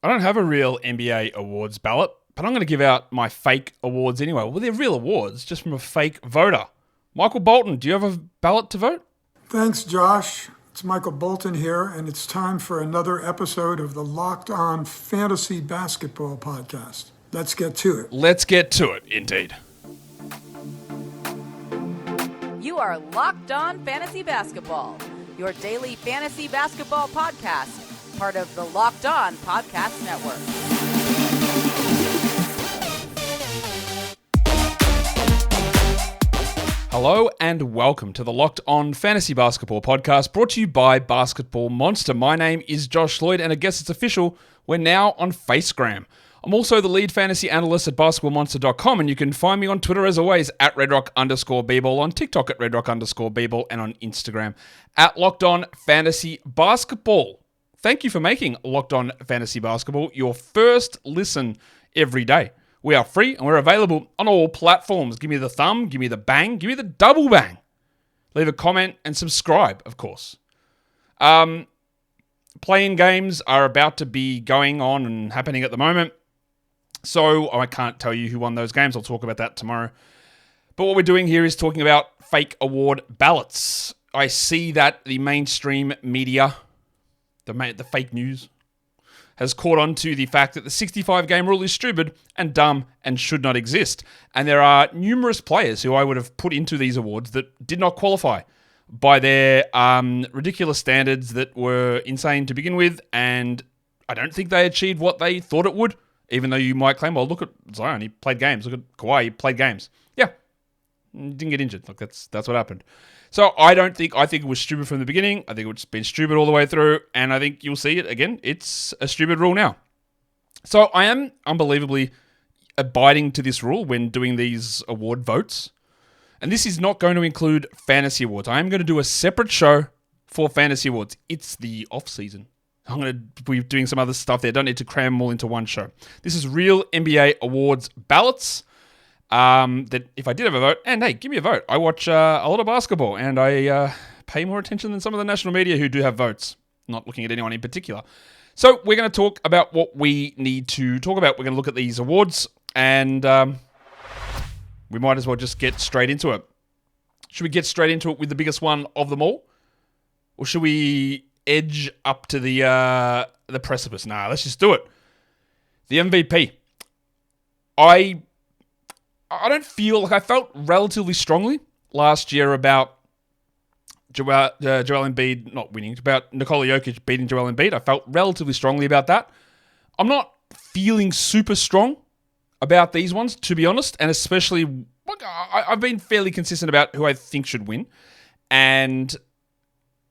I don't have a real NBA awards ballot, but I'm going to give out my fake awards anyway. Well, they're real awards, just from a fake voter. Michael Bolton, do you have a ballot to vote? Thanks, Josh. It's Michael Bolton here, and it's time for another episode of the Locked On Fantasy Basketball Podcast. Let's get to it. Let's get to it, indeed. You are Locked On Fantasy Basketball, your daily fantasy basketball podcast, part of the Locked On Podcast Network. Hello and welcome to the Locked On Fantasy Basketball Podcast, brought to you by Basketball Monster. My name is Josh Lloyd, and I guess it's official, we're now on Facegram. I'm also the lead fantasy analyst at basketballmonster.com, and you can find me on Twitter as always at redrock_bball, on TikTok at redrock_bball, and on Instagram at Locked On Fantasy Basketball. Thank you for making Locked On Fantasy Basketball your first listen every day. We are free and we're available on all platforms. Give me the thumb, give me the bang, give me the double bang. Leave a comment and subscribe, of course. Playing games are about to be going on and happening at the moment. So I can't tell you who won those games. I'll talk about that tomorrow. But what we're doing here is talking about fake award ballots. I see that the mainstream media, the fake news, has caught on to the fact that the 65-game rule is stupid and dumb and should not exist. And there are numerous players who I would have put into these awards that did not qualify by their ridiculous standards that were insane to begin with, and I don't think they achieved what they thought it would, even though you might claim, well, look at Zion, he played games. Look at Kawhi, he played games. Yeah, didn't get injured. Look, that's what happened. So I think it was stupid from the beginning. I think it's been stupid all the way through, and I think you'll see it again. It's a stupid rule now. So I am unbelievably abiding to this rule when doing these award votes. And this is not going to include fantasy awards. I am going to do a separate show for fantasy awards. It's the off season. I'm going to be doing some other stuff there. Don't need to cram them all into one show. This is real NBA awards ballots. That if I did have a vote, and hey, give me a vote. I watch a lot of basketball, and I pay more attention than some of the national media who do have votes. Not looking at anyone in particular. So we're going to talk about what we need to talk about. We're going to look at these awards, and we might as well just get straight into it. Should we get straight into it with the biggest one of them all, or should we edge up to the precipice? Nah, let's just do it. The MVP. I don't feel like I felt relatively strongly last year about Joel Embiid not winning, about Nikola Jokic beating Joel Embiid. I felt relatively strongly about that. I'm not feeling super strong about these ones, to be honest, and especially I've been fairly consistent about who I think should win, and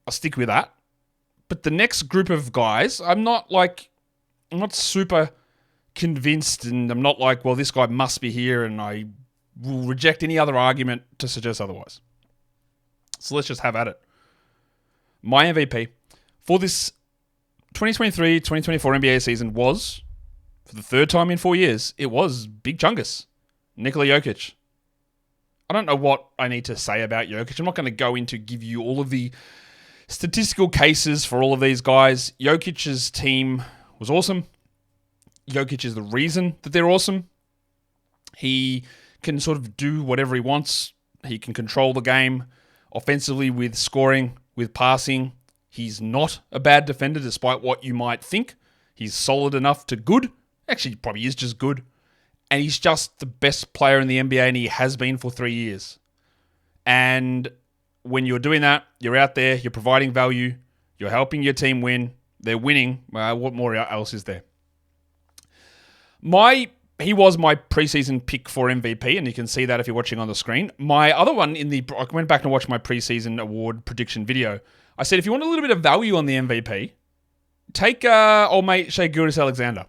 I'll stick with that. But the next group of guys, I'm not super convinced, and I'm not like, well, this guy must be here, and I will reject any other argument to suggest otherwise. So let's just have at it. My MVP for this 2023-2024 NBA season was, for the third time in 4 years, it was Big Chungus, Nikola Jokic. I don't know what I need to say about Jokic. I'm not going to go into give you all of the statistical cases for all of these guys. Jokic's team was awesome. Jokic is the reason that they're awesome. He can sort of do whatever he wants. He can control the game offensively with scoring, with passing. He's not a bad defender despite what you might think. He's solid enough to good. Actually, probably is just good. And he's just the best player in the NBA, and he has been for 3 years. And when you're doing that, you're out there, you're providing value, you're helping your team win, they're winning. What more else is there? He was my preseason pick for MVP, and you can see that if you're watching on the screen. My other one I went back and watched my preseason award prediction video. I said, if you want a little bit of value on the MVP, take old mate Shai Gilgeous-Alexander.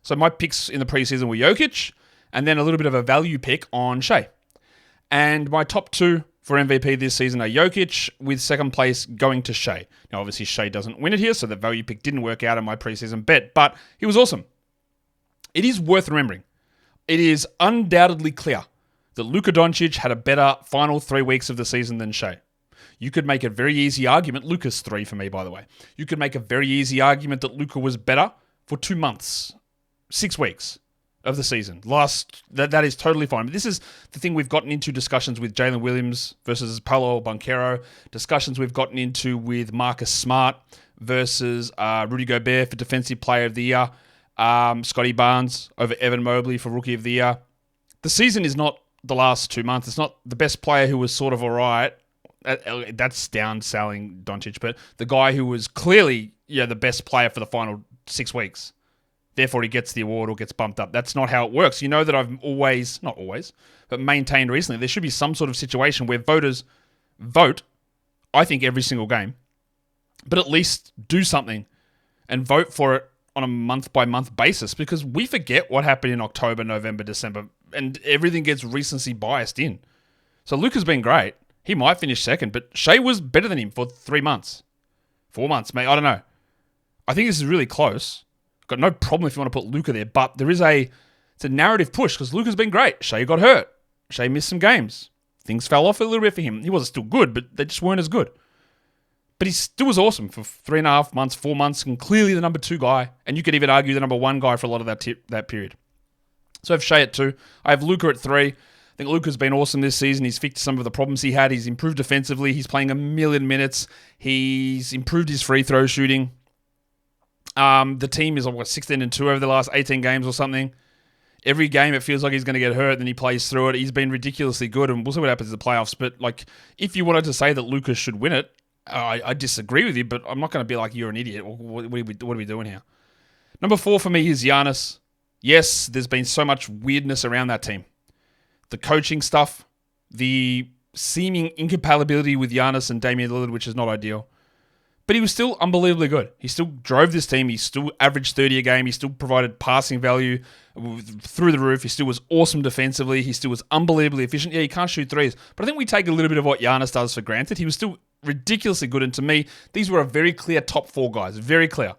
So my picks in the preseason were Jokic, and then a little bit of a value pick on Shai. And my top two for MVP this season are Jokic, with second place going to Shai. Now, obviously, Shai doesn't win it here, so the value pick didn't work out in my preseason bet, but he was awesome. It is worth remembering. It is undoubtedly clear that Luka Doncic had a better final 3 weeks of the season than Shai. You could make a very easy argument, Luka's 3 for me, by the way. You could make a very easy argument that Luka was better for 2 months, 6 weeks of the season. That is totally fine. But this is the thing we've gotten into discussions with Jalen Williams versus Paolo Banchero, discussions we've gotten into with Marcus Smart versus Rudy Gobert for Defensive Player of the Year, Scotty Barnes over Evan Mobley for Rookie of the Year. The season is not the last 2 months. It's not the best player who was sort of all right. That's downselling Doncic, but the guy who was clearly the best player for the final 6 weeks. Therefore, he gets the award or gets bumped up. That's not how it works. You know that I've not always, but maintained recently, there should be some sort of situation where voters vote, I think, every single game, but at least do something and vote for it on a month-by-month basis, because we forget what happened in October, November, December, and everything gets recency biased in. So Luka's been great. He might finish second, but Shea was better than him for 3 months. 4 months, mate. I don't know. I think this is really close. Got no problem if you want to put Luka there, but it's a narrative push because Luka's been great. Shea got hurt. Shea missed some games. Things fell off a little bit for him. He wasn't still good, but they just weren't as good. But he still was awesome for 3.5 months, 4 months, and clearly the number 2 guy. And you could even argue the number 1 guy for a lot of that period. So I have Shea at 2. I have Luka at 3. I think Luka's been awesome this season. He's fixed some of the problems he had. He's improved defensively. He's playing 1,000,000 minutes. He's improved his free throw shooting. The team is 16-2 over the last 18 games or something. Every game it feels like he's going to get hurt, then he plays through it. He's been ridiculously good, and we'll see what happens in the playoffs. But if you wanted to say that Luka should win it, I disagree with you, but I'm not going to be like, you're an idiot. What are we doing here? Number 4 for me is Giannis. Yes, there's been so much weirdness around that team. The coaching stuff, the seeming incompatibility with Giannis and Damian Lillard, which is not ideal. But he was still unbelievably good. He still drove this team. He still averaged 30 a game. He still provided passing value through the roof. He still was awesome defensively. He still was unbelievably efficient. Yeah, he can't shoot threes. But I think we take a little bit of what Giannis does for granted. He was still ridiculously good. And to me, these were a very clear top 4 guys. Very clear.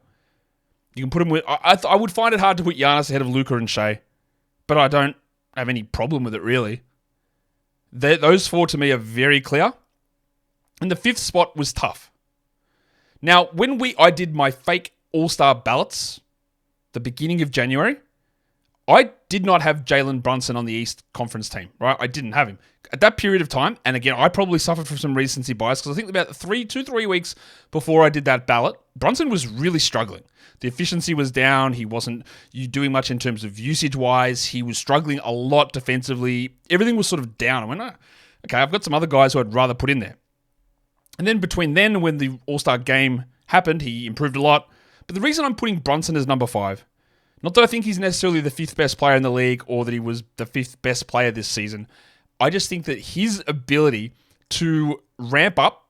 You can put him with... I would find it hard to put Giannis ahead of Luka and Shea. But I don't have any problem with it, really. Those 4 to me are very clear. And the 5th spot was tough. Now, when I did my fake All-Star ballots, the beginning of January, I did not have Jalen Brunson on the East Conference team, right? I didn't have him. At that period of time, and again, I probably suffered from some recency bias because I think about 3 weeks before I did that ballot, Brunson was really struggling. The efficiency was down. He wasn't doing much in terms of usage-wise. He was struggling a lot defensively. Everything was sort of down. I went, okay, I've got some other guys who I'd rather put in there. And then between then and when the All-Star game happened, he improved a lot. But the reason I'm putting Brunson as number 5, not that I think he's necessarily the 5th best player in the league or that he was the 5th best player this season. I just think that his ability to ramp up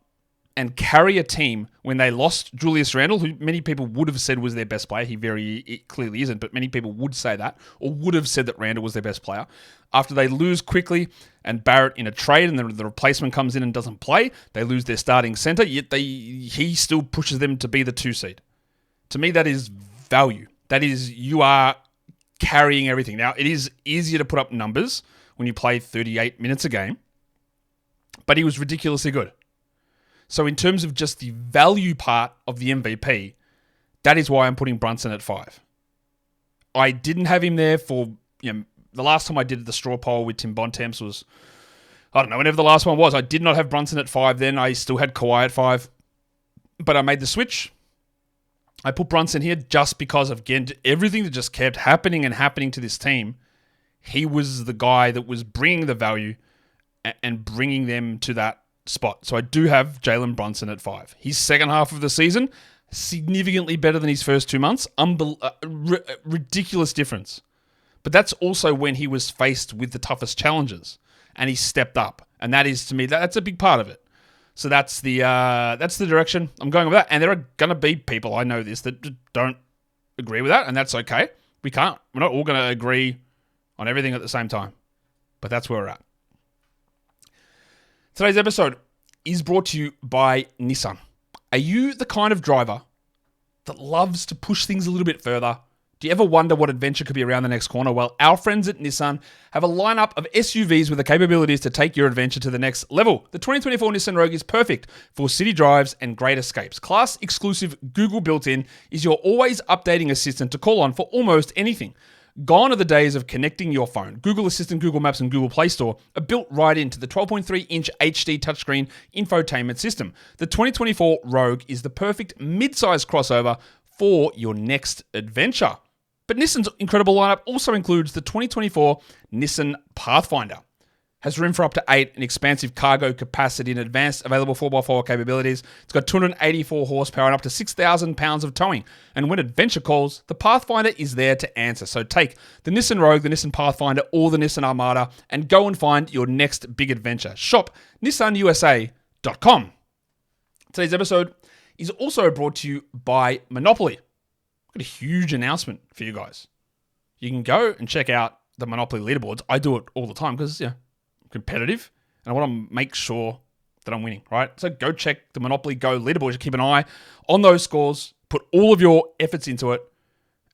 and carry a team when they lost Julius Randle, who many people would have said was their best player. It clearly isn't, but many people would say that, or would have said that Randle was their best player. After they lose quickly and Barrett in a trade and the replacement comes in and doesn't play, they lose their starting center, yet he still pushes them to be the 2 seed. To me, that is value. That is, you are carrying everything. Now, it is easier to put up numbers when you play 38 minutes a game, but he was ridiculously good. So in terms of just the value part of the MVP, that is why I'm putting Brunson at 5. I didn't have him there for, the last time I did the straw poll with Tim Bontemps was, I don't know, whenever the last one was. I did not have Brunson at 5 then. I still had Kawhi at 5. But I made the switch. I put Brunson here just because of, again, everything that just kept happening to this team. He was the guy that was bringing the value and bringing them to that spot. So I do have Jalen Brunson at 5. His second half of the season, significantly better than his first 2 months. Ridiculous difference. But that's also when he was faced with the toughest challenges and he stepped up. And that is, to me, that's a big part of it. So that's the direction I'm going with that. And there are going to be people, I know this, that don't agree with that, and that's okay. We're not all going to agree on everything at the same time. But that's where we're at. Today's episode is brought to you by Nissan. Are you the kind of driver that loves to push things a little bit further? Do Do you ever wonder what adventure could be around the next corner? Well, our friends at Nissan have a lineup of SUVs with the capabilities to take your adventure to the next level. The 2024 Nissan Rogue is perfect for city drives and great escapes. Class-exclusive Google built-in is your always updating assistant to call on for almost anything. Gone are the days of connecting your phone. Google Assistant, Google Maps, and Google Play Store are built right into the 12.3-inch HD touchscreen infotainment system. The 2024 Rogue is the perfect mid-size crossover for your next adventure. But Nissan's incredible lineup also includes the 2024 Nissan Pathfinder. Has room for up to 8, an expansive cargo capacity and advanced available 4x4 capabilities. It's got 284 horsepower and up to 6,000 pounds of towing. And when adventure calls, the Pathfinder is there to answer. So take the Nissan Rogue, the Nissan Pathfinder, or the Nissan Armada and go and find your next big adventure. Shop nissanusa.com. Today's episode is also brought to you by Monopoly. Got a huge announcement for you guys. You can go and check out the Monopoly leaderboards. I do it all the time because, I'm competitive and I want to make sure that I'm winning, right? So go check the Monopoly Go leaderboards. Keep an eye on those scores. Put all of your efforts into it.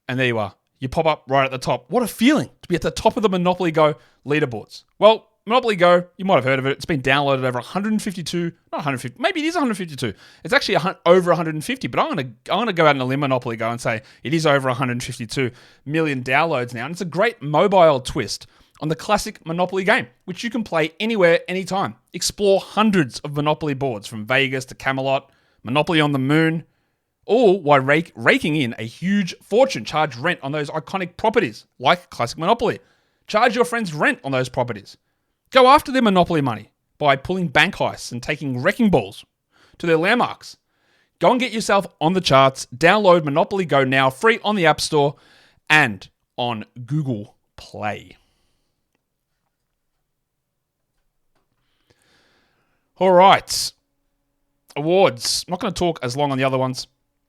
And there you are. You pop up right at the top. What a feeling to be at the top of the Monopoly Go leaderboards. Well, Monopoly Go, you might have heard of it. It's been downloaded over 152, not 150, maybe it is 152. It's actually over 150, but I'm going to go out on a limb, Monopoly Go, and say it is over 152 million downloads now. And it's a great mobile twist on the classic Monopoly game, which you can play anywhere, anytime. Explore hundreds of Monopoly boards from Vegas to Camelot, Monopoly on the Moon, all while raking in a huge fortune. Charge rent on those iconic properties, like classic Monopoly. Charge your friends rent on those properties. Go after their Monopoly money by pulling bank heists and taking wrecking balls to their landmarks. Go and get yourself on the charts. Download Monopoly Go now, free on the App Store and on Google Play. All right. Awards. I'm not going to talk as long on the other ones.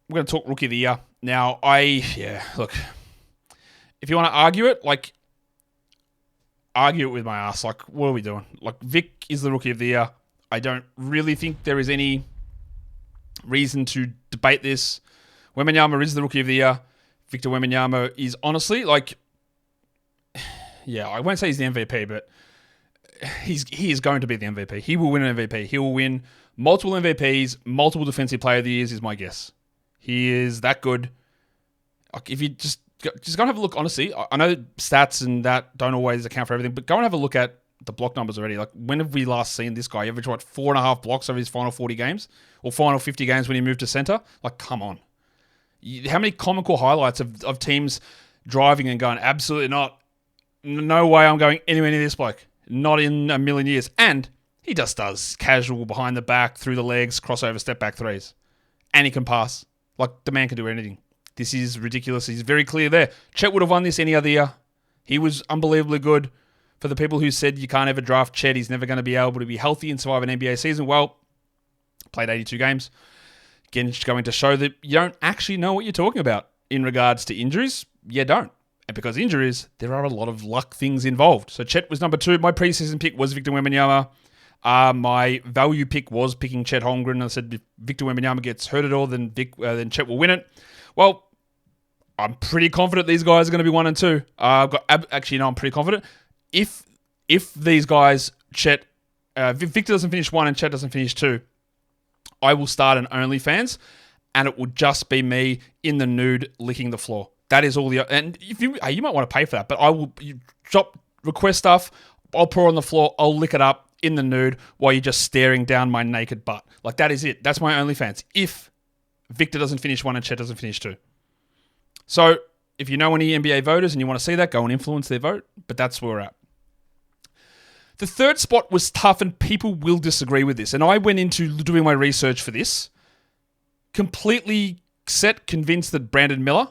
We're going to talk Rookie of the Year. Now, look, if you want to argue it, argue it with my ass. What are we doing? Vic is the Rookie of the Year. I don't really think there is any reason to debate this. Wembanyama is the Rookie of the Year. Victor Wembanyama is honestly, I won't say he's the MVP, but he is going to be the MVP. He will win an MVP. He will win multiple MVPs, multiple Defensive Player of the Years is my guess. He is that good. If you just go and have a look, honestly, I know stats and that don't always account for everything, but go and have a look at the block numbers already. When have we last seen this guy? He averaged, 4.5 blocks over his final 40 games? Or final 50 games when he moved to center? Come on. How many comical highlights of teams driving and going, absolutely not. No way I'm going anywhere near this bloke. Not in a million years. And he just does casual, behind the back, through the legs, crossover, step back threes. And he can pass. The man can do anything. This is ridiculous. He's very clear there. Chet would have won this any other year. He was unbelievably good. For the people who said you can't ever draft Chet, he's never going to be able to be healthy and survive an NBA season. Well, played 82 games. Again, it's going to show that you don't actually know what you're talking about in regards to injuries. You don't. And because injuries, there are a lot of luck things involved. So Chet was number 2. My preseason pick was Victor Wembanyama. My value pick was picking Chet Holmgren. I said if Victor Wembanyama gets hurt at all, then Chet will win it. Well, I'm pretty confident these guys are going to be 1 and 2. I'm pretty confident. If these guys, Victor doesn't finish 1 and Chet doesn't finish 2, I will start an OnlyFans, and it will just be me in the nude licking the floor. That is all and if you might want to pay for that, but I will request stuff. I'll pour on the floor. I'll lick it up in the nude while you're just staring down my naked butt. That is it. That's my OnlyFans. If Victor doesn't finish 1 and Chet doesn't finish 2. So if you know any NBA voters and you want to see that, go and influence their vote. But that's where we're at. The third spot was tough, and people will disagree with this. And I went into doing my research for this, completely convinced that Brandon Miller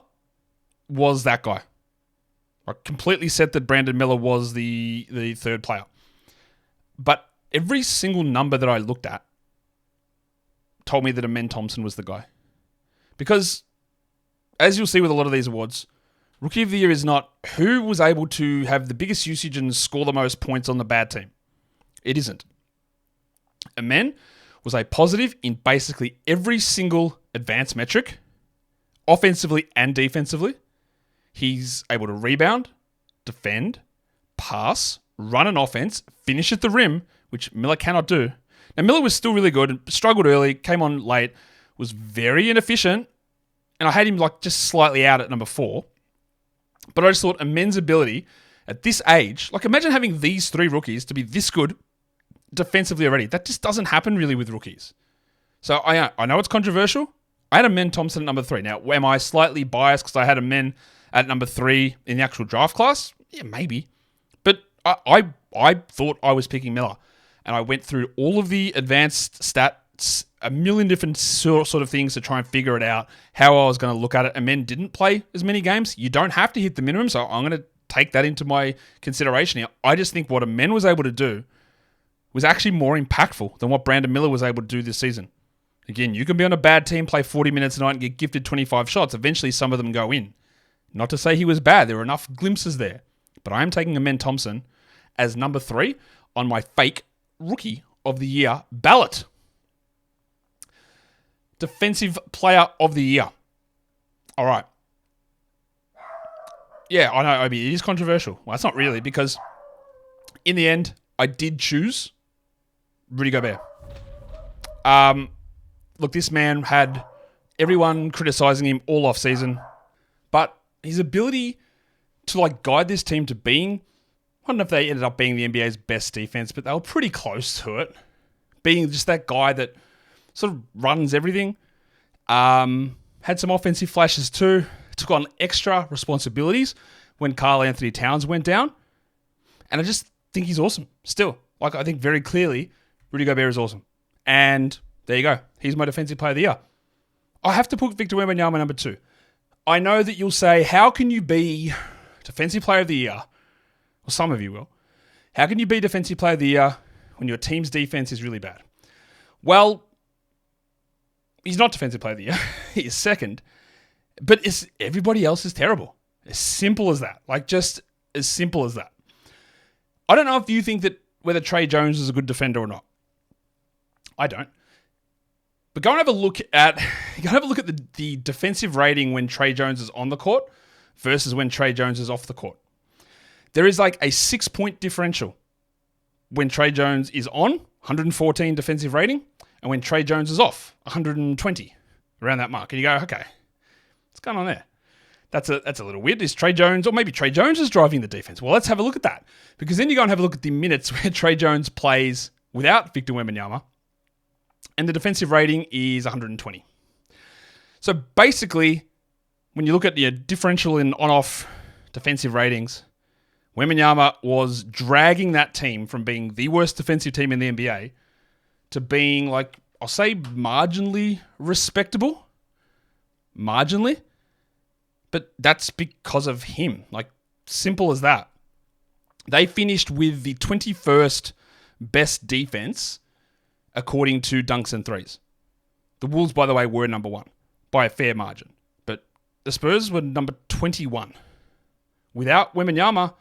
was that guy. I completely set that Brandon Miller was the third player. But every single number that I looked at told me that Amen Thompson was the guy. Because, as you'll see with a lot of these awards, Rookie of the Year is not who was able to have the biggest usage and score the most points on the bad team. It isn't. Amen was a positive in basically every single advanced metric, offensively and defensively. He's able to rebound, defend, pass, run an offense, finish at the rim, which Miller cannot do. Now, Miller was still really good, struggled early, came on late, was very inefficient, and I had him like just slightly out at number 4. But I just thought Amen's ability at this age, like imagine having these 3 rookies to be this good defensively already. That just doesn't happen really with rookies. So I know it's controversial. I had Amen Thompson at number 3. Now, am I slightly biased because I had Amen at number 3 in the actual draft class? Yeah, maybe. But I thought I was picking Miller. And I went through all of the advanced stats, a million different sort of things to try and figure it out, how I was going to look at it. Amen didn't play as many games. You don't have to hit the minimum, so I'm going to take that into my consideration here. I just think what Amen was able to do was actually more impactful than what Brandon Miller was able to do this season. Again, you can be on a bad team, play 40 minutes a night and get gifted 25 shots. Eventually, some of them go in. Not to say he was bad. There were enough glimpses there. But I am taking Amen Thompson as number 3 on my fake Rookie of the Year ballot. Defensive Player of the Year. All right. Yeah, I know, Obi, it is controversial. Well, it's not really, because in the end, I did choose Rudy Gobert. Look, this man had everyone criticizing him all off season, but his ability to like guide this team to being, I don't know if they ended up being the NBA's best defense, but they were pretty close to it. Being just that guy that sort of runs everything. Had some offensive flashes too. Took on extra responsibilities when Karl Anthony Towns went down. And I just think he's awesome still. Like, I think very clearly Rudy Gobert is awesome. And there you go. He's my Defensive Player of the Year. I have to put Victor Wembanyama number 2. I know that you'll say, how can you be Defensive Player of the Year? Well, some of you will. How can you be Defensive Player of the Year when your team's defense is really bad? Well, he's not Defensive Player of the Year. He is second. But everybody else is terrible. As simple as that. Like, just as simple as that. I don't know if you think that whether Trey Jones is a good defender or not. I don't. But go and have a look at the defensive rating when Trey Jones is on the court versus when Trey Jones is off the court. There is like a 6-point differential when Trey Jones is on, 114 defensive rating, and when Trey Jones is off, 120, around that mark. And you go, okay, what's going on there? That's a little weird. Is Trey Jones, or maybe Trey Jones is driving the defense? Well, let's have a look at that. Because then you go and have a look at the minutes where Trey Jones plays without Victor Wembanyama, and the defensive rating is 120. So basically, when you look at the differential in on-off defensive ratings, Wembanyama was dragging that team from being the worst defensive team in the NBA to being, like, I'll say marginally respectable. Marginally. But that's because of him. Like, simple as that. They finished with the 21st best defense according to dunks and threes. The Wolves, by the way, were number 1 by a fair margin. But the Spurs were number 21. Without Wembanyama,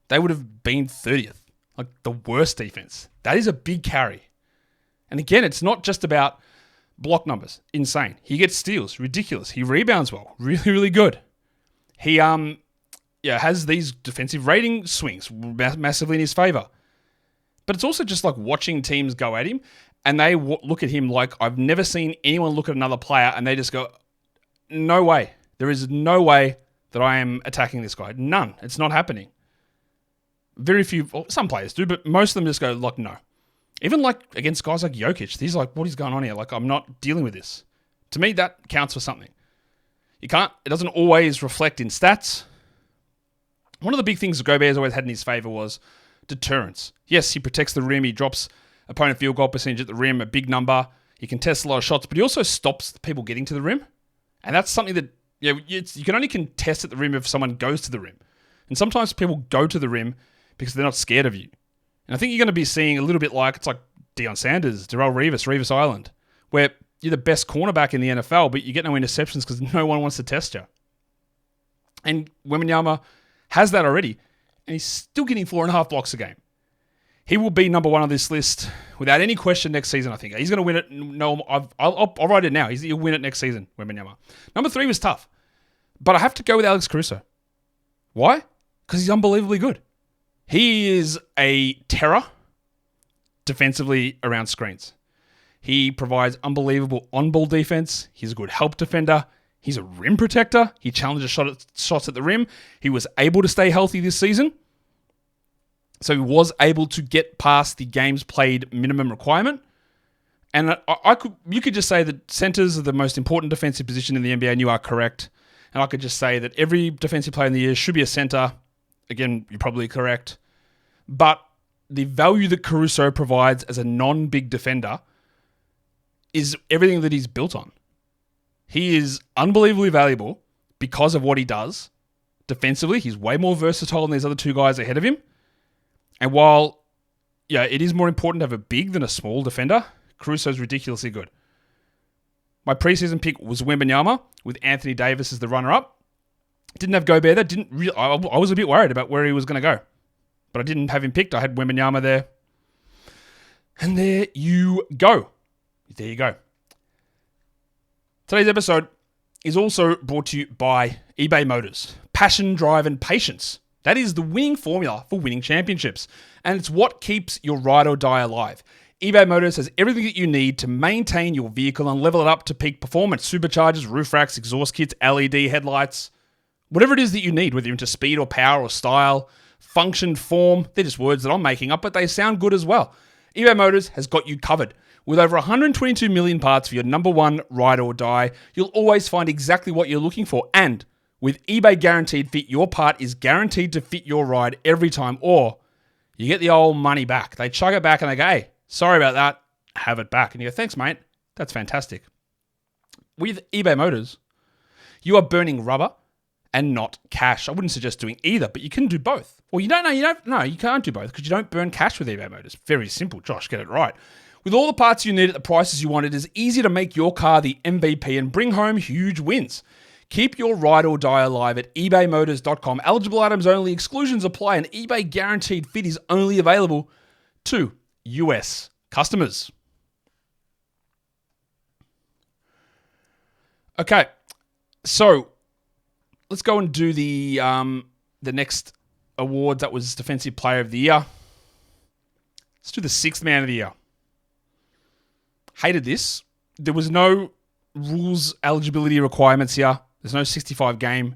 they would have been 30th. Like, the worst defense. That is a big carry. And again, it's not just about block numbers. Insane. He gets steals. Ridiculous. He rebounds well. Really, really good. He has these defensive rating swings massively in his favor. But it's also just like watching teams go at him, and they look at him like, I've never seen anyone look at another player, and they just go, no way. There is no way that I am attacking this guy. None. It's not happening. Very few, well, some players do, but most of them just go, like, no. Even like against guys like Jokic, he's like, what is going on here? Like, I'm not dealing with this. To me, that counts for something. It doesn't always reflect in stats. One of the big things Gobert's always had in his favor was deterrence. Yes, he protects the rim. He drops opponent field goal percentage at the rim, a big number. He contests a lot of shots, but he also stops people getting to the rim. And that's something that you can only contest at the rim if someone goes to the rim. And sometimes people go to the rim because they're not scared of you. And I think you're going to be seeing a little bit like, it's like Deion Sanders, Darrell Revis Island, where you're the best cornerback in the NFL, but you get no interceptions because no one wants to test you. And Wembanyama has that already, and he's still getting 4.5 blocks a game. He will be number 1 on this list without any question next season, I think. He's going to win it. No, I'll write it now. He'll win it next season, Wembanyama. Number 3 was tough, but I have to go with Alex Caruso. Why? Because he's unbelievably good. He is a terror defensively around screens. He provides unbelievable on-ball defense. He's a good help defender. He's a rim protector. He challenges shots at the rim. He was able to stay healthy this season. So he was able to get past the games played minimum requirement. And you could just say that centers are the most important defensive position in the NBA, and you are correct. And I could just say that every defensive player in the year should be a center. Again, you're probably correct. But the value that Caruso provides as a non-big defender is everything that he's built on. He is unbelievably valuable because of what he does. Defensively, he's way more versatile than these other two guys ahead of him. And while, it is more important to have a big than a small defender, Caruso's ridiculously good. My preseason pick was Wembanyama with Anthony Davis as the runner-up. Didn't have Gobert there. I was a bit worried about where he was going to go. But I didn't have him picked. I had Wembanyama there. And there you go. There you go. Today's episode is also brought to you by eBay Motors. Passion, drive, and patience. That is the winning formula for winning championships. And it's what keeps your ride or die alive. eBay Motors has everything that you need to maintain your vehicle and level it up to peak performance. Superchargers, roof racks, exhaust kits, LED headlights. Whatever it is that you need, whether you're into speed or power or style, function, form. They're just words that I'm making up, but they sound good as well. eBay Motors has got you covered. With over 122 million parts for your number one ride or die, you'll always find exactly what you're looking for. And with eBay Guaranteed Fit, your part is guaranteed to fit your ride every time, or you get the old money back. They chuck it back and they go, hey, sorry about that, have it back. And you go, thanks, mate. That's fantastic. With eBay Motors, you are burning rubber and not cash. I wouldn't suggest doing either, but you can do both. Well, you can't do both because you don't burn cash with eBay Motors. Very simple, Josh, get it right. With all the parts you need at the prices you want, it is easy to make your car the MVP and bring home huge wins. Keep your ride or die alive at ebaymotors.com. Eligible items only, exclusions apply, and eBay Guaranteed Fit is only available to US customers. Okay, so let's go and do the next award that was Defensive Player of the Year. Let's do the Sixth Man of the Year. Hated this. There was no rules eligibility requirements here. There's no 65 game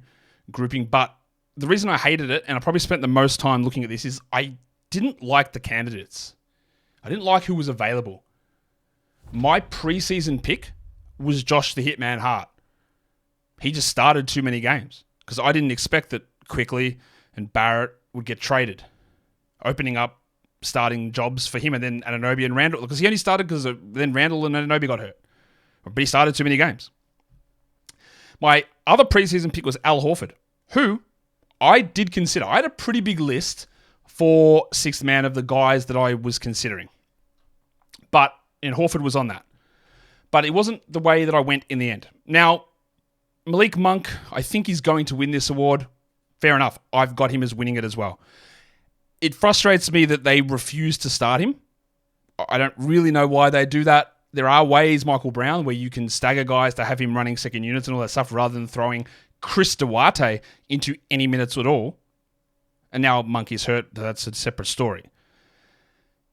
grouping, but the reason I hated it, and I probably spent the most time looking at this, is I didn't like the candidates. I didn't like who was available. My preseason pick was Josh the Hitman Hart. He just started too many games because I didn't expect that Quickly and Barrett would get traded, opening up starting jobs for him and then Anunoby and Randall, because he only started because then Randall and Anunoby got hurt. But he started too many games. My other preseason pick was Al Horford, who I did consider. I had a pretty big list for sixth man of the guys that I was considering. And Horford was on that. But it wasn't the way that I went in the end. Now, Malik Monk, I think he's going to win this award. Fair enough. I've got him as winning it as well. It frustrates me that they refuse to start him. I don't really know why they do that. There are ways, Michael Brown, where you can stagger guys to have him running second units and all that stuff rather than throwing Chris Duarte into any minutes at all. And now Monk is hurt. That's a separate story.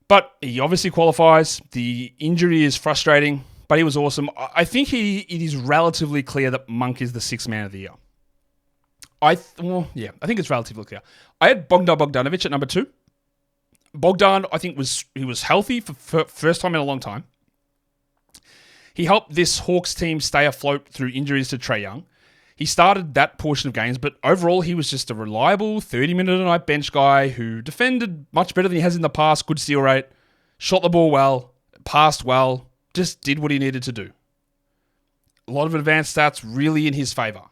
But he obviously qualifies. The injury is frustrating, but he was awesome. I think it is relatively clear that Monk is the sixth man of the year. I think it's relatively clear. I had Bogdan Bogdanovic at number 2. Bogdan, I think, he was healthy for first time in a long time. He helped this Hawks team stay afloat through injuries to Trae Young. He started that portion of games, but overall he was just a reliable 30-minute-a-night bench guy who defended much better than he has in the past, good steal rate, shot the ball well, passed well, just did what he needed to do. A lot of advanced stats really in his favor.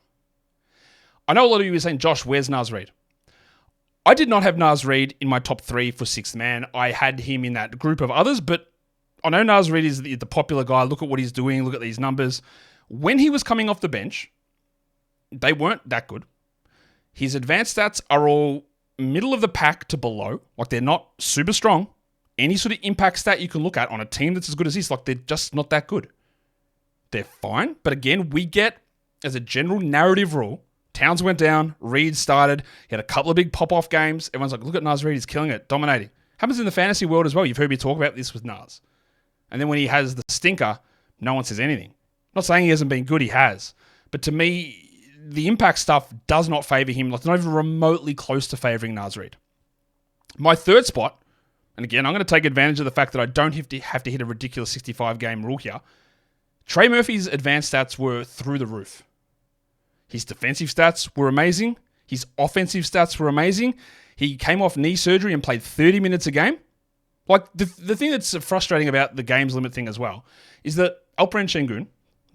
I know a lot of you are saying, Josh, where's Naz Reid? I did not have Naz Reid in my top 3 for sixth man. I had him in that group of others, but I know Naz Reid is the popular guy. Look at what he's doing. Look at these numbers. When he was coming off the bench, they weren't that good. His advanced stats are all middle of the pack to below. Like, they're not super strong. Any sort of impact stat you can look at on a team that's as good as this, like, they're just not that good. They're fine. But again, we get, as a general narrative rule, Towns went down. Reed started. He had a couple of big pop-off games. Everyone's like, look at Naz Reid. He's killing it, dominating. Happens in the fantasy world as well. You've heard me talk about this with Naz. And then when he has the stinker, no one says anything. Not saying he hasn't been good. He has. But to me, the impact stuff does not favour him. Like, not even remotely close to favouring Naz Reid. My third spot, and again, I'm going to take advantage of the fact that I don't have to hit a ridiculous 65-game rule here. Trey Murphy's advanced stats were through the roof. His defensive stats were amazing. His offensive stats were amazing. He came off knee surgery and played 30 minutes a game. Like, the thing that's frustrating about the games limit thing as well is that Alperen Şengün,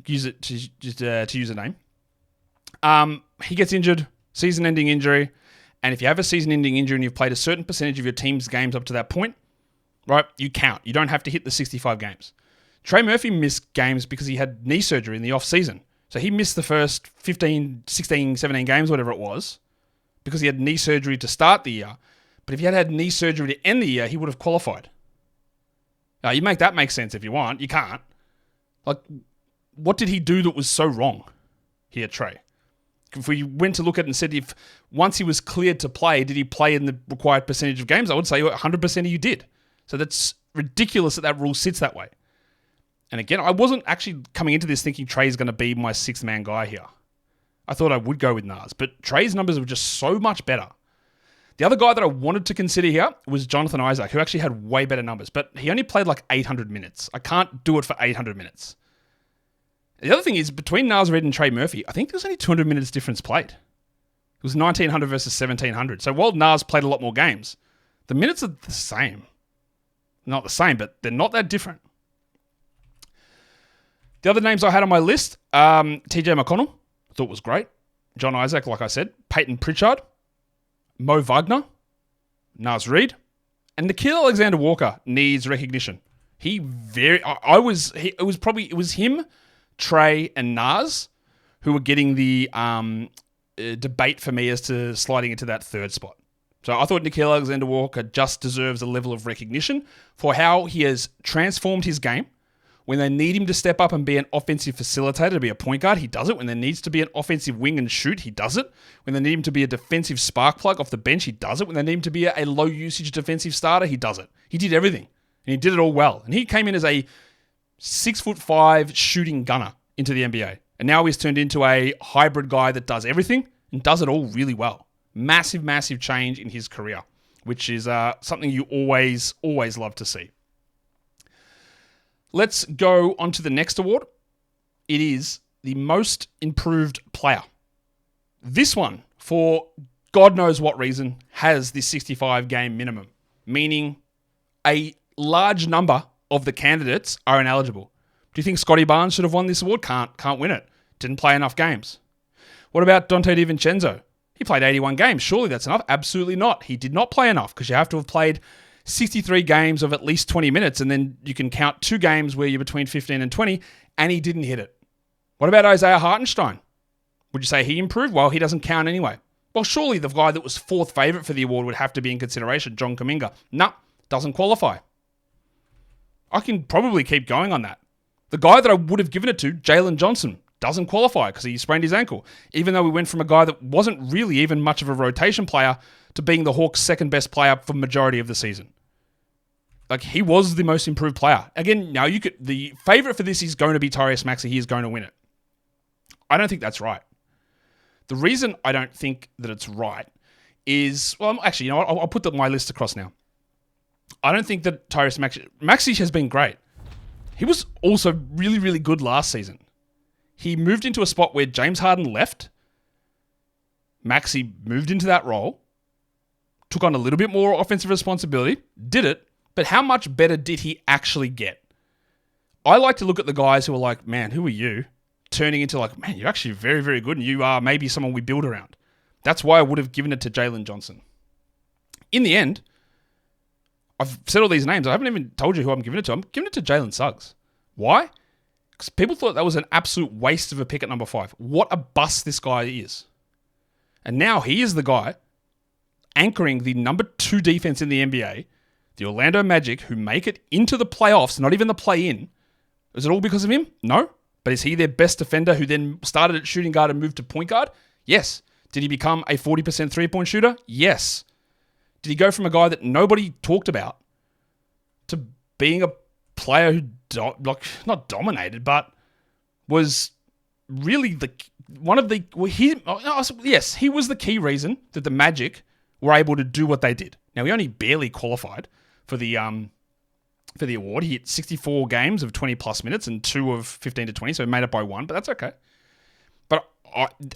use it to use a name, he gets injured, season-ending injury, and if you have a season-ending injury and you've played a certain percentage of your team's games up to that point, right, you count. You don't have to hit the 65 games. Trey Murphy missed games because he had knee surgery in the off-season. So he missed the first 15, 16, 17 games, whatever it was, because he had knee surgery to start the year. But if he had had knee surgery to end the year, he would have qualified. Now, you make that make sense if you want. You can't. Like, what did he do that was so wrong here, Trey? If we went to look at it and said, if once he was cleared to play, did he play in the required percentage of games? I would say 100% of you did. So that's ridiculous that rule sits that way. And again, I wasn't actually coming into this thinking Trey's going to be my sixth-man guy here. I thought I would go with Naz, but Trey's numbers were just so much better. The other guy that I wanted to consider here was Jonathan Isaac, who actually had way better numbers, but he only played like 800 minutes. I can't do it for 800 minutes. The other thing is, between Naz Reid and Trey Murphy, I think there's only 200 minutes difference played. It was 1,900 versus 1,700. So while Naz played a lot more games, the minutes are the same. Not the same, but they're not that different. The other names I had on my list, TJ McConnell, I thought was great. John Isaac, like I said. Peyton Pritchard. Mo Wagner. Naz Reid. And Nikhil Alexander-Walker needs recognition. It was him, Trey, and Naz who were getting the debate for me as to sliding into that third spot. So I thought Nikhil Alexander-Walker just deserves a level of recognition for how he has transformed his game. When they need him to step up and be an offensive facilitator, to be a point guard, he does it. When there needs to be an offensive wing and shoot, he does it. When they need him to be a defensive spark plug off the bench, he does it. When they need him to be a low-usage defensive starter, he does it. He did everything, and he did it all well. And he came in as a 6'5" shooting gunner into the NBA. And now he's turned into a hybrid guy that does everything and does it all really well. Massive, massive change in his career, which is something you always, always love to see. Let's go on to the next award. It is the most improved player. This one, for God knows what reason, has the 65-game minimum, meaning a large number of the candidates are ineligible. Do you think Scotty Barnes should have won this award? Can't win it. Didn't play enough games. What about Dante DiVincenzo? He played 81 games. Surely that's enough? Absolutely not. He did not play enough because you have to have played 63 games of at least 20 minutes, and then you can count 2 games where you're between 15 and 20, and he didn't hit it. What about Isaiah Hartenstein? Would you say he improved? Well, he doesn't count anyway. Well, surely the guy that was 4th favourite for the award would have to be in consideration, John Kuminga. Nah, doesn't qualify. I can probably keep going on that. The guy that I would have given it to, Jalen Johnson, doesn't qualify because he sprained his ankle, even though we went from a guy that wasn't really even much of a rotation player to being the Hawks' second best player for the majority of the season. Like, he was the most improved player. Again, now the favourite for this is going to be Tyrese Maxey. He is going to win it. I don't think that's right. The reason I don't think that it's right is, well, actually, you know what? I'll put my list across now. I don't think that Tyrese Maxey has been great. He was also really, really good last season. He moved into a spot where James Harden left. Maxey moved into that role, took on a little bit more offensive responsibility, did it, but how much better did he actually get? I like to look at the guys who are like, man, who are you? Turning into like, man, you're actually very, very good, and you are maybe someone we build around. That's why I would have given it to Jalen Johnson. In the end, I've said all these names. I haven't even told you who I'm giving it to. I'm giving it to Jalen Suggs. Why? Because people thought that was an absolute waste of a pick at number 5. What a bust this guy is. And now he is the guy anchoring the number 2 defense in the NBA, the Orlando Magic, who make it into the playoffs, not even the play-in. Is it all because of him? No. But is he their best defender who then started at shooting guard and moved to point guard? Yes. Did he become a 40% three-point shooter? Yes. Did he go from a guy that nobody talked about to being a player who, not dominated, but was really yes, he was the key reason that the Magic were able to do what they did. Now, he only barely qualified for the award. He hit 64 games of 20-plus minutes and 2 of 15 to 20, so he made it by 1, but that's okay. But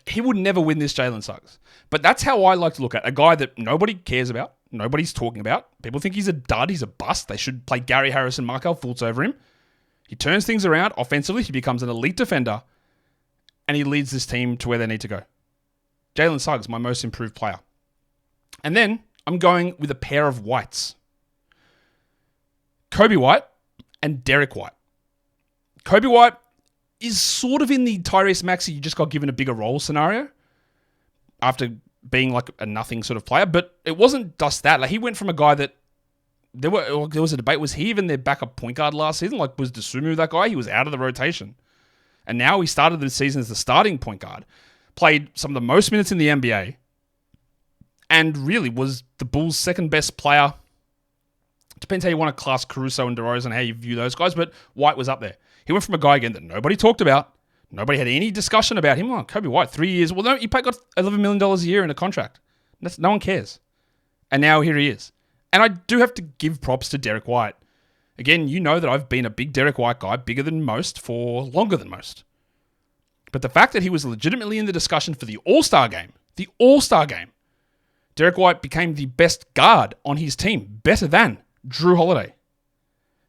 he would never win this, Jalen Suggs. But that's how I like to look at a guy that nobody cares about, nobody's talking about. People think he's a dud, he's a bust. They should play Gary Harris and Markelle Fultz over him. He turns things around offensively. He becomes an elite defender, and he leads this team to where they need to go. Jalen Suggs, my most improved player. And then I'm going with a pair of whites. Kobe White and Derek White. Kobe White is sort of in the Tyrese Maxey, you just got given a bigger role scenario after being like a nothing sort of player. But it wasn't just that. Like, he went from a guy that there was a debate. Was he even their backup point guard last season? Like, was Dosunmu that guy? He was out of the rotation. And now he started the season as the starting point guard. Played some of the most minutes in the NBA. And really was the Bulls' second best player. Depends how you want to class Caruso and DeRozan, how you view those guys. But White was up there. He went from a guy, again, that nobody talked about. Nobody had any discussion about him. Oh, Kobe White, 3 years. Well, no, he got $11 million a year in a contract. No one cares. And now here he is. And I do have to give props to Derek White. Again, you know that I've been a big Derek White guy, bigger than most for longer than most. But the fact that he was legitimately in the discussion for the All-Star game, Derek White became the best guard on his team, better than Drew Holiday.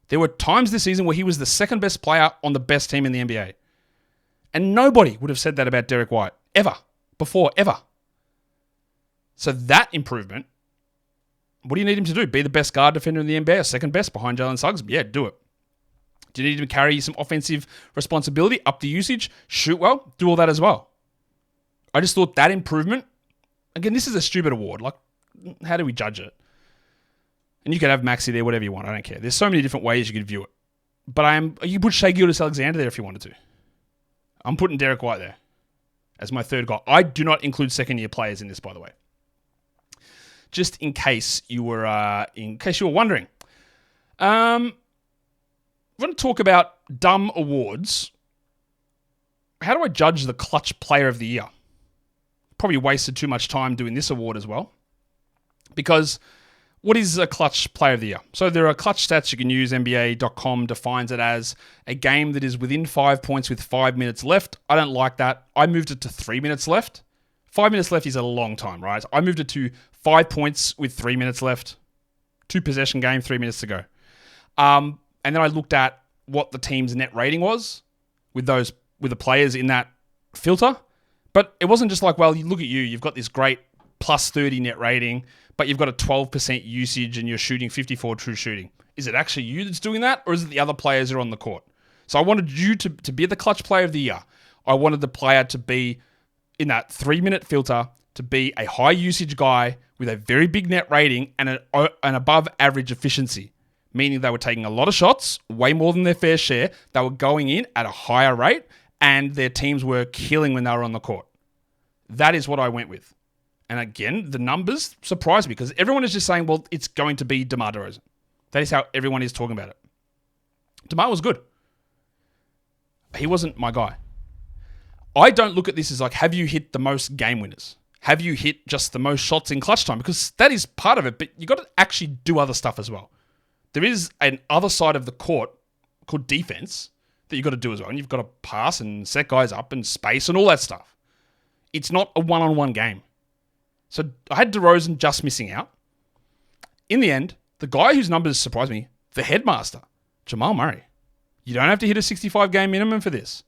There were times this season where he was the second best player on the best team in the NBA. And nobody would have said that about Derek White, ever. So that improvement, what do you need him to do? Be the best guard defender in the NBA, or second best behind Jalen Suggs? Yeah, do it. Do you need him to carry some offensive responsibility, up the usage, shoot well? Do all that as well. I just thought that improvement, again, this is a stupid award. Like, how do we judge it? And you could have Maxey there, whatever you want. I don't care. There's so many different ways you could view it. But you put Shai Gilgeous-Alexander there if you wanted to. I'm putting Derek White there as my third guy. I do not include second-year players in this, by the way. Just in case you were wondering. I'm going to talk about dumb awards. How do I judge the clutch player of the year? Probably wasted too much time doing this award as well. Because what is a clutch player of the year? So there are clutch stats you can use. NBA.com defines it as a game that is within 5 points with 5 minutes left. I don't like that. I moved it to 3 minutes left. 5 minutes left is a long time, right? I moved it to 5 points with 3 minutes left. 2-possession game, 3 minutes to go. And then I looked at what the team's net rating was with the players in that filter. But it wasn't just like, well, you look at you've got this great plus 30 net rating, but you've got a 12% usage and you're shooting 54 true shooting. Is it actually you that's doing that, or is it the other players who are on the court? So I wanted you to be the clutch player of the year. I wanted the player to be in that 3-minute filter, to be a high usage guy with a very big net rating and an above average efficiency, meaning they were taking a lot of shots, way more than their fair share. They were going in at a higher rate, and their teams were killing when they were on the court. That is what I went with. And again, the numbers surprised me because everyone is just saying, well, it's going to be DeMar DeRozan. That is how everyone is talking about it. DeMar was good. He wasn't my guy. I don't look at this as like, have you hit the most game winners? Have you hit just the most shots in clutch time? Because that is part of it, but you got to actually do other stuff as well. There is an other side of the court called defense that you've got to do as well. And you've got to pass and set guys up and space and all that stuff. It's not a one-on-one game. So I had DeRozan just missing out. In the end, the guy whose numbers surprised me, the headmaster, Jamal Murray. You don't have to hit a 65-game minimum for this.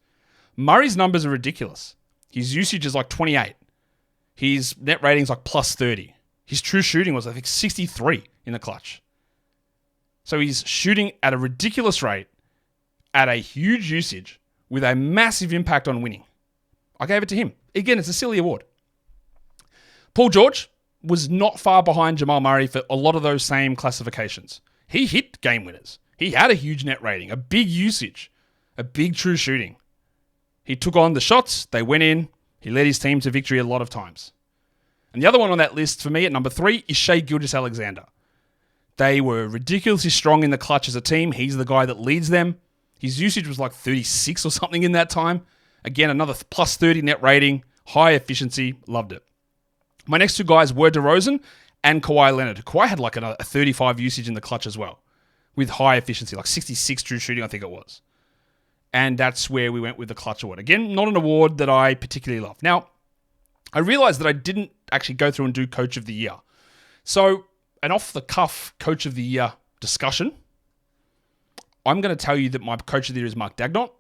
Murray's numbers are ridiculous. His usage is like 28. His net rating is like plus 30. His true shooting was, I think, 63 in the clutch. So he's shooting at a ridiculous rate, at a huge usage, with a massive impact on winning. I gave it to him. Again, it's a silly award. Paul George was not far behind Jamal Murray for a lot of those same classifications. He hit game winners. He had a huge net rating, a big usage, a big true shooting. He took on the shots. They went in. He led his team to victory a lot of times. And the other one on that list for me at number 3 is Shai Gilgeous-Alexander. They were ridiculously strong in the clutch as a team. He's the guy that leads them. His usage was like 36 or something in that time. Again, another plus 30 net rating, high efficiency, loved it. My next two guys were DeRozan and Kawhi Leonard. Kawhi had like a 35 usage in the clutch as well, with high efficiency, like 66 true shooting, I think it was. And that's where we went with the clutch award. Again, not an award that I particularly love. Now, I realized that I didn't actually go through and do Coach of the Year. So, an off-the-cuff Coach of the Year discussion. I'm going to tell you that my Coach of the Year is Mark Dagnall.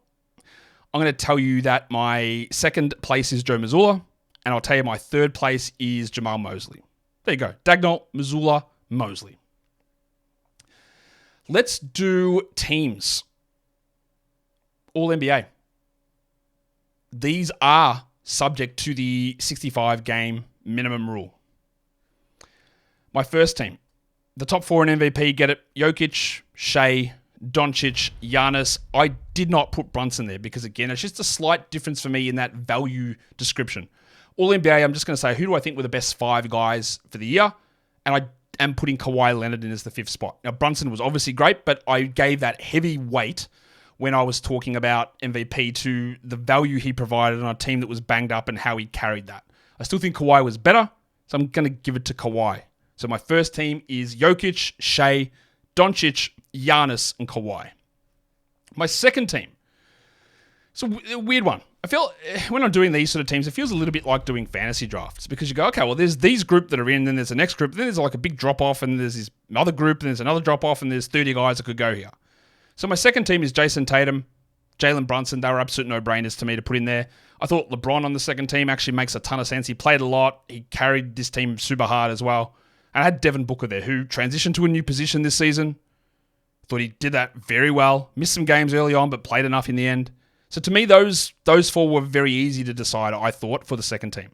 I'm going to tell you that my second place is Joe Mazzulla. And I'll tell you my third place is Jamal Mosley. There you go. Dagnall, Mazzulla, Mosley. Let's do teams. All NBA. These are subject to the 65 game minimum rule. My first team. The top 4 in MVP get it. Jokic, Shai, Doncic, Giannis. I did not put Brunson there because, again, it's just a slight difference for me in that value description. All NBA, I'm just going to say, who do I think were the best 5 guys for the year? And I am putting Kawhi Leonard in as the 5th spot. Now, Brunson was obviously great, but I gave that heavy weight when I was talking about MVP to the value he provided on a team that was banged up and how he carried that. I still think Kawhi was better, so I'm going to give it to Kawhi. So my first team is Jokic, Shai, Doncic, Giannis, and Kawhi. My second team. It's a weird one. I feel when I'm doing these sort of teams, it feels a little bit like doing fantasy drafts because you go, okay, well, there's these group that are in, then there's the next group, then there's like a big drop-off, and there's this other group, and there's another drop-off, and there's 30 guys that could go here. So my second team is Jason Tatum, Jalen Brunson. They were absolute no-brainers to me to put in there. I thought LeBron on the second team actually makes a ton of sense. He played a lot. He carried this team super hard as well. And I had Devin Booker there, who transitioned to a new position this season. Thought he did that very well. Missed some games early on, but played enough in the end. So to me, those 4 were very easy to decide, I thought, for the second team.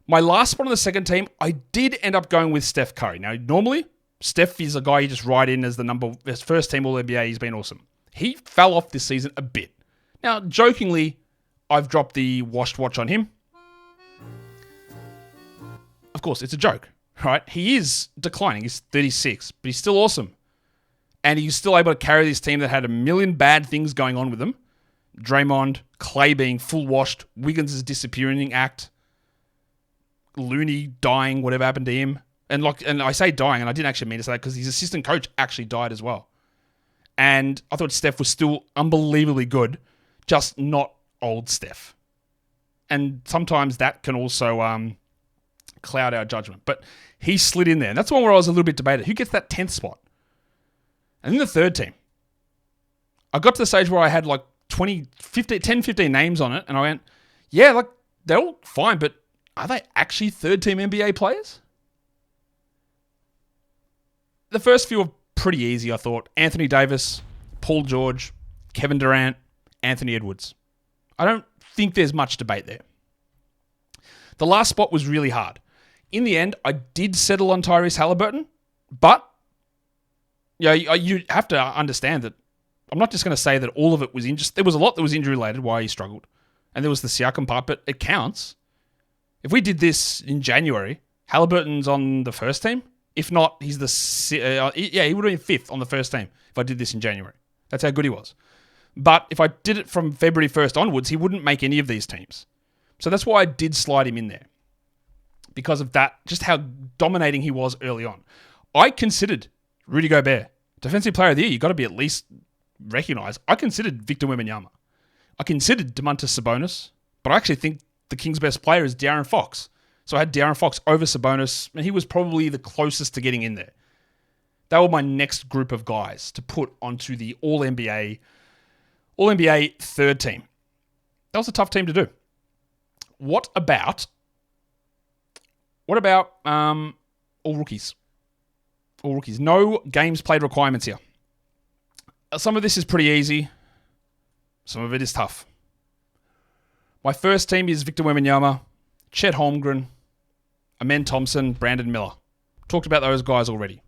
My last spot on the second team, I did end up going with Steph Curry. Now, normally, Steph is a guy you just write in as his first team All-NBA. He's been awesome. He fell off this season a bit. Now, jokingly, I've dropped the washed watch on him. Of course, it's a joke, right? He is declining. He's 36, but he's still awesome. And he's still able to carry this team that had a million bad things going on with him. Draymond, Clay being full washed, Wiggins' disappearing act, Looney dying, whatever happened to him. And I say dying, and I didn't actually mean to say that because his assistant coach actually died as well. And I thought Steph was still unbelievably good, just not old Steph. And sometimes that can also cloud our judgment. But he slid in there. And that's the one where I was a little bit debated. Who gets that 10th spot? And then the third team. I got to the stage where I had like 10, 15 names on it. And I went, yeah, like they're all fine, but are they actually third team NBA players? The first few were pretty easy, I thought. Anthony Davis, Paul George, Kevin Durant, Anthony Edwards. I don't think there's much debate there. The last spot was really hard. In the end, I did settle on Tyrese Halliburton, but you have to understand that I'm not just going to say that all of it was injury. There was a lot that was injury-related, why he struggled. And there was the Siakam part, but it counts. If we did this in January, Halliburton's on the first team. If not, he's he would have been 5th on the first team if I did this in January. That's how good he was. But if I did it from February 1st onwards, he wouldn't make any of these teams. So that's why I did slide him in there. Because of that, just how dominating he was early on. I considered Rudy Gobert Defensive Player of the Year. You've got to be at least recognized. I considered Victor Wembanyama. I considered Domantas Sabonis. But I actually think the Kings' best player is De'Aaron Fox. So I had De'Aaron Fox over Sabonis, and he was probably the closest to getting in there. They were my next group of guys to put onto the All-NBA third team. That was a tough team to do. What about all rookies? All rookies. No games played requirements here. Some of this is pretty easy. Some of it is tough. My first team is Victor Wembanyama, Chet Holmgren, Amen Thompson, Brandon Miller. Talked about those guys already.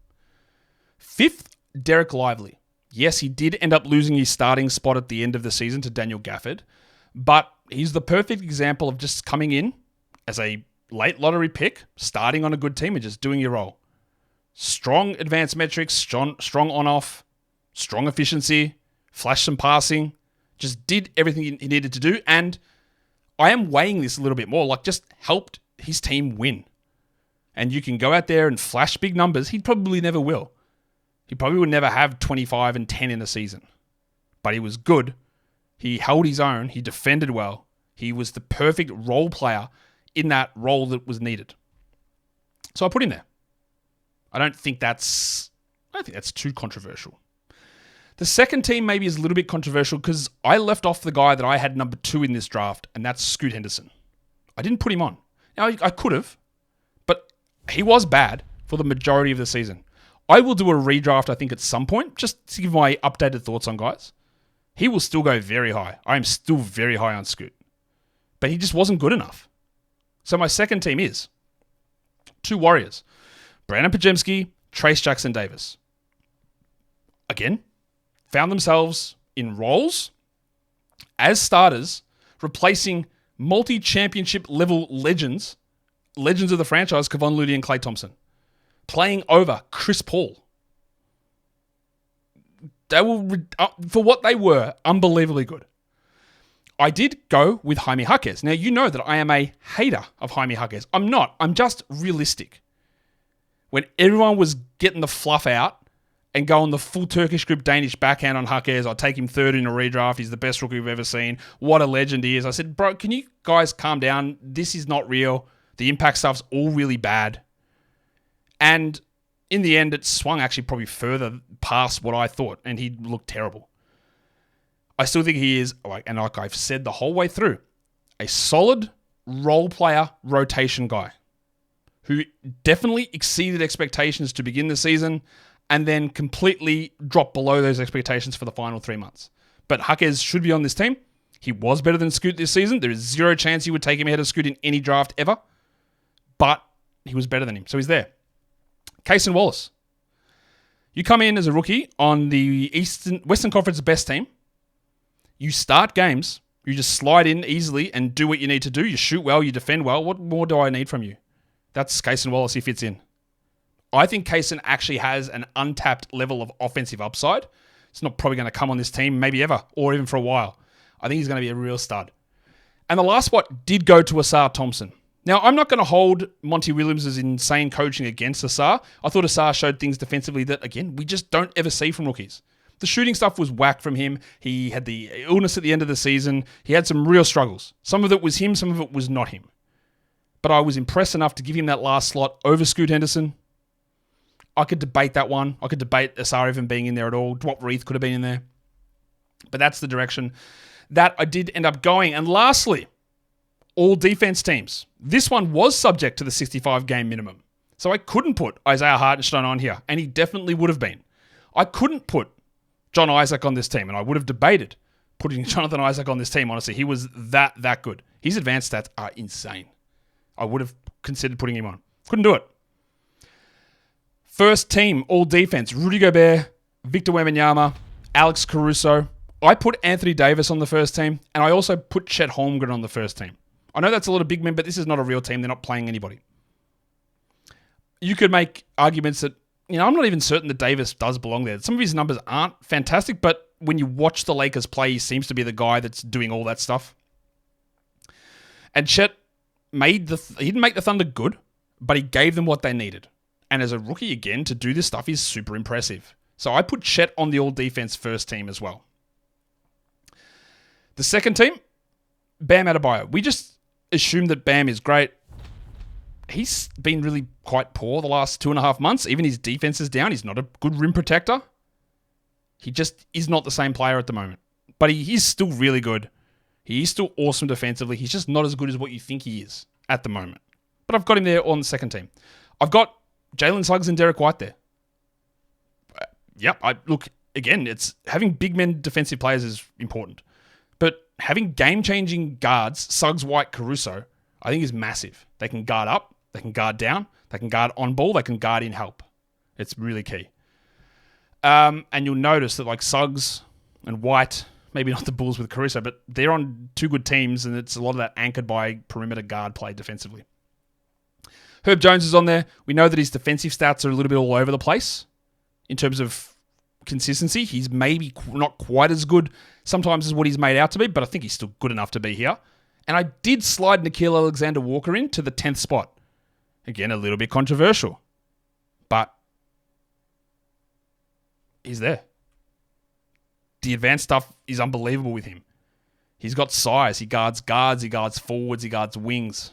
5th, Derek Lively. Yes, he did end up losing his starting spot at the end of the season to Daniel Gafford, but he's the perfect example of just coming in as a late lottery pick, starting on a good team and just doing your role. Strong advanced metrics, strong on-off, strong efficiency, flashed some passing, just did everything he needed to do. And I am weighing this a little bit more, like just helped his team win. And you can go out there and flash big numbers. He probably never will. He probably would never have 25 and 10 in a season. But he was good. He held his own. He defended well. He was the perfect role player in that role that was needed. So I put him there. I don't think that's too controversial. The second team maybe is a little bit controversial because I left off the guy that I had number 2 in this draft, and that's Scoot Henderson. I didn't put him on. Now, I could have, but he was bad for the majority of the season. I will do a redraft, I think, at some point, just to give my updated thoughts on guys. He will still go very high. I am still very high on Scoot. But he just wasn't good enough. So my second team is 2 Warriors. Brandon Pajemski, Trace Jackson-Davis. Again, found themselves in roles as starters, replacing multi-championship level legends of the franchise, Kevon Looney and Klay Thompson, playing over Chris Paul. They were, for what they were, unbelievably good. I did go with Jaime Jaquez. Now, you know that I am a hater of Jaime Jaquez. I'm not. I'm just realistic. When everyone was getting the fluff out and going the full Turkish grip Danish backhand on Jaquez, I'll take him third in a redraft. He's the best rookie we've ever seen. What a legend he is. I said, bro, can you guys calm down? This is not real. The impact stuff's all really bad. And in the end, it swung actually probably further past what I thought, and he looked terrible. I still think he is, and like I've said the whole way through, a solid role player rotation guy who definitely exceeded expectations to begin the season and then completely dropped below those expectations for the final 3 months. But Jaquez should be on this team. He was better than Scoot this season. There is zero chance you would take him ahead of Scoot in any draft ever, but he was better than him, so he's there. Cason Wallace. You come in as a rookie on the Western Conference best team. You start games. You just slide in easily and do what you need to do. You shoot well. You defend well. What more do I need from you? That's Cason Wallace. He fits in. I think Cason actually has an untapped level of offensive upside. It's not probably going to come on this team, maybe ever, or even for a while. I think he's going to be a real stud. And the last spot did go to Asar Thompson. Now, I'm not going to hold Monty Williams' insane coaching against Asar. I thought Asar showed things defensively that, again, we just don't ever see from rookies. The shooting stuff was whack from him. He had the illness at the end of the season. He had some real struggles. Some of it was him, some of it was not him. But I was impressed enough to give him that last slot over Scoot Henderson. I could debate that one. I could debate Asar even being in there at all. Dwop Reith could have been in there. But that's the direction that I did end up going. And lastly, all defense teams. This one was subject to the 65 game minimum. So I couldn't put Isaiah Hartenstein on here, and he definitely would have been. I couldn't put John Isaac on this team, and I would have debated putting Jonathan Isaac on this team, honestly. He was that good. His advanced stats are insane. I would have considered putting him on. Couldn't do it. First team, all defense. Rudy Gobert, Victor Wembanyama, Alex Caruso. I put Anthony Davis on the first team, and I also put Chet Holmgren on the first team. I know that's a lot of big men, but this is not a real team. They're not playing anybody. You could make arguments that, I'm not even certain that Davis does belong there. Some of his numbers aren't fantastic, but when you watch the Lakers play, he seems to be the guy that's doing all that stuff. And Chet he didn't make the Thunder good, but he gave them what they needed. And as a rookie, again, to do this stuff is super impressive. So I put Chet on the all-defense first team as well. The second team, Bam Adebayo. We just assume that Bam is great. He's been really quite poor the last 2.5 months. Even his defense is down. He's not a good rim protector. He just is not the same player at the moment. But he is still really good. He is still awesome defensively. He's just not as good as what you think he is at the moment. But I've got him there on the second team. I've got Jalen Suggs and Derek White there. Look, again, it's having big men defensive players is important. But having game-changing guards, Suggs, White, Caruso, I think is massive. They can guard up, they can guard down, they can guard on ball, they can guard in help. It's really key. And you'll notice that like Suggs and White, maybe not the Bulls with Caruso, but they're on two good teams, and it's a lot of that anchored by perimeter guard play defensively. Herb Jones is on there. We know that his defensive stats are a little bit all over the place in terms of consistency. He's maybe not quite as good sometimes as what he's made out to be, but I think he's still good enough to be here. And I did slide Nickeil Alexander-Walker in to the 10th spot. Again, a little bit controversial, but he's there. The advanced stuff is unbelievable with him. He's got size. He guards, he guards forwards, he guards wings.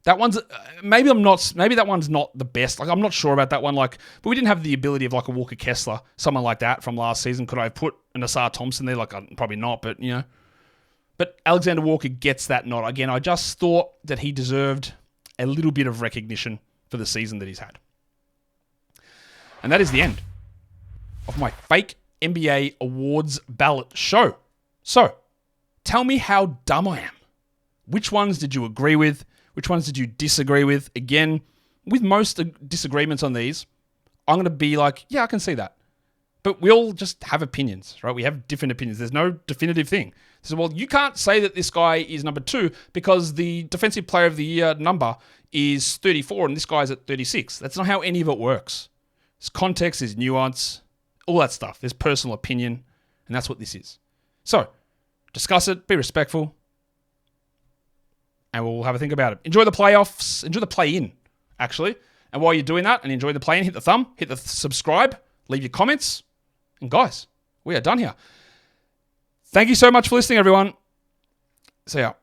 That one's maybe that one's not the best. Like, I'm not sure about that one. Like, but we didn't have the ability of like a Walker Kessler, someone like that from last season. Could I have put an Asar Thompson there? Like, probably not, but you know. But Alexander Walker gets that nod. Again, I just thought that he deserved a little bit of recognition for the season that he's had. And that is the end of my fake NBA awards ballot show. So, tell me how dumb I am. Which ones did you agree with? Which ones did you disagree with? Again, with most disagreements on these, I'm going to be like, yeah, I can see that. But we all just have opinions, right? We have different opinions. There's no definitive thing. So, well, you can't say that this guy is number 2 because the Defensive Player of the Year number is 34 and this guy's at 36. That's not how any of it works. There's context, there's nuance, all that stuff. There's personal opinion, and that's what this is. So, discuss it, be respectful, and we'll have a think about it. Enjoy the playoffs, enjoy the play-in, actually. And while you're doing that and enjoy the play-in, hit the thumb, hit the subscribe, leave your comments, and guys, we are done here. Thank you so much for listening, everyone. See ya.